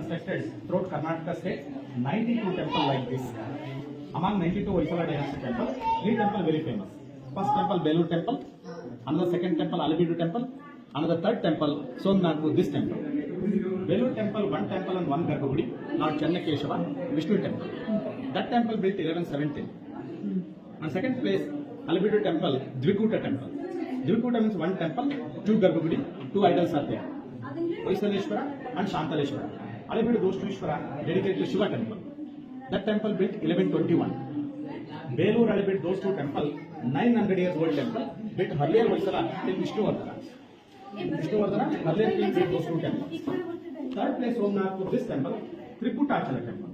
constructed throughout Karnataka state, 92 temples like this. Among 92 Hoysala dynasty temples, 3 temples very famous. First temple Belur temple, another second temple Alibidu temple, another third temple Somnathpur, this temple. Belur temple, one temple and one Garbhagudi, Lord Chennakeshava, Vishnu temple. That temple built 1117. And second place Alibidu temple, Dvikuta temple. Dvikuta means one temple, two Garbhagudi, two idols are there. Hoysaleshwara and Shantaleshwara. Alibidu those two Ishwara dedicated to Shiva temple. That temple built 1121. Belur Alibidu those two temple, 900 years old temple, built earlier Hoysala till Vishnuvardhana. Vishnuvardhana earlier king built those two temples. Third place Somnathpur, this temple, Triputachala temple.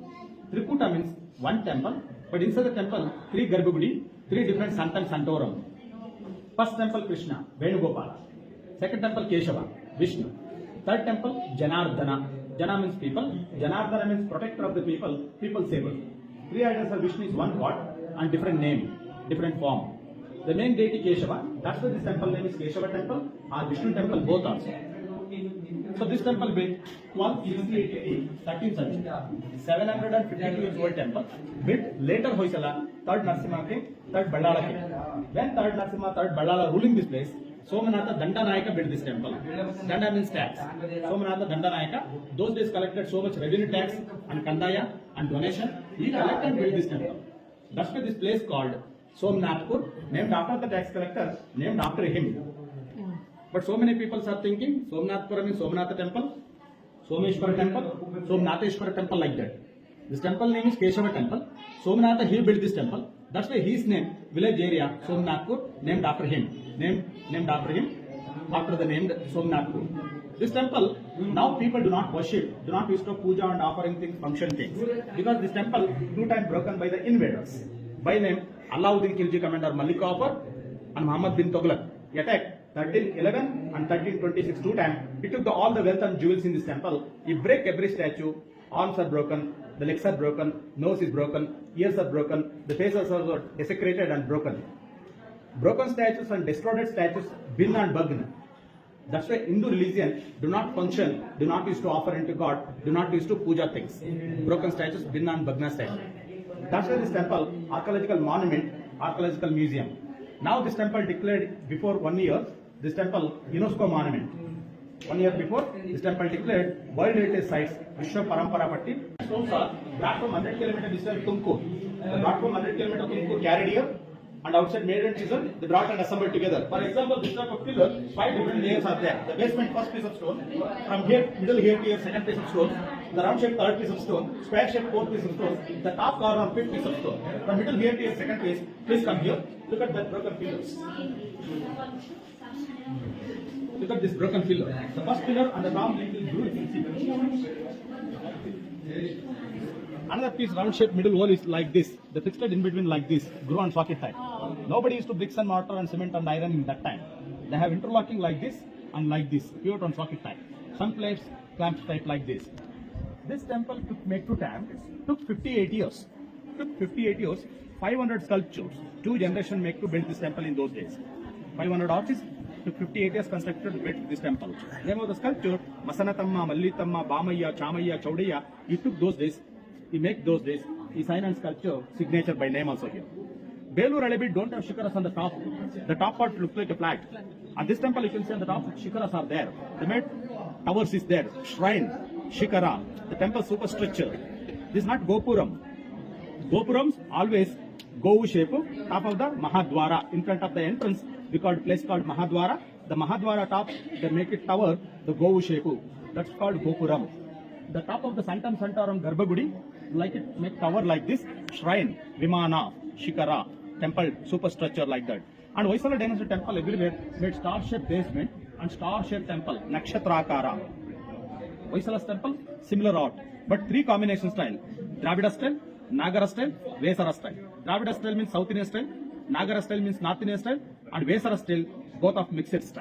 Triputa means one temple, but inside the temple, 3 Garbhagudi, 3 different Santam Santorum. First temple Krishna, Venugopala. Second temple Keshava, Vishnu. Third temple Janardana. Jana means people, Janardana means protector of the people, people saver. 3 idols of Vishnu is one god and different name, different form. The main deity Keshava, that's why this temple name is Keshava temple or Vishnu temple, both also. So this temple built 1268 13th century. 752 years old temple built later Hoysala, 3rd Narasimha king, 3rd Ballala king. When 3rd Narasimha, 3rd Ballala ruling this place, Somanatha Dandanayaka built this temple. Danda means tax. Somanatha Dandanayaka, those days collected so much revenue tax and kandaya and donation. He collected and built this temple. That's why this place called Somnathpur, named after the tax collector, named after him. But so many people are thinking Somnathpura means Somanatha temple, Someshwara temple, Somnatheshwara temple like that. This temple name is Keshava temple. Somanatha, he built this temple. That's why his name, village area, Somnathpur, named after him. Named after him, after the name Somnathpur. This temple, now people do not worship, do not use to puja and offering things, function things. Because this temple, 2 times broken by the invaders. By name, Alauddin Khilji commander Malik Kafur and Muhammad bin Tughlaq. He attacked 1311 and 1326 2 times. He took all the wealth and jewels in this temple. He break every statue. Arms are broken, the legs are broken, nose is broken, ears are broken, the faces are desecrated and broken. Broken statues and destroyed statues, bin and bagna. That's why Hindu religion do not function, do not use to offer into God, do not use to puja things. Broken statues, bin and bagna statues. That's why this temple, archaeological monument, archaeological museum. Now this temple declared before 1 year, this temple UNESCO monument. 1 year before, this temple declared World Heritage Sites, Vishwa Parampara Patti. Stones are brought from 100 km distance Tumkur. They brought from 100 km Tumkur, carried here, and outside made and chisel, they brought and assembled together. For example, this type of pillar, 5 different layers are there. The basement, first piece of stone, from here, middle here to here, second piece of stone, the round shape, third piece of stone, square shape, fourth piece of stone, the top corner, fifth piece of stone. From middle here to here, second piece, please come here, look at that broken pillars. Look at this broken pillar. The first pillar and the top link is blue. Another piece, round shaped middle wall is like this. The fixed in between like this, groove and socket type. Nobody used to bricks and mortar and cement and iron in that time. They have interlocking like this and like this, pivot and socket type. Some plates, clamps type like this. This temple took 58 years. Took 58 years, 500 sculptures. 2 generations make to build this temple in those days. 500 artists. Took 58 years constructed to build this temple. Name of the sculpture, Masanatamma, Mallitamma, Bamaya, Chamaya, Chaudaya. He took those days. He make those days. He sign and sculpture signature by name also here. Belur Alibidu don't have shikaras on the top. The top part looks like a flag. At this temple you can see on the top shikaras are there. The made towers is there. Shrine, shikara. The temple superstructure. This is not Gopuram. Gopurams always Govu shape. Top of the Mahadwara. In front of the entrance we called place called Mahadwara. The Mahadwara top they make it tower. The Govu shape. That's called Gopuram. The top of the Santam Santorum Garbhagudi, like it make tower like this, shrine, Vimana, Shikara, temple, superstructure like that. And Hoysala dynasty temple everywhere made star-shaped basement and star-shaped temple, Nakshatrakara. Hoysala's temple, similar art, but 3 combination style, Dravida style, Nagara style, Vesara style. Dravida style means South Indian style, Nagara style means North Indian style, and Vesara style, both of mixed style.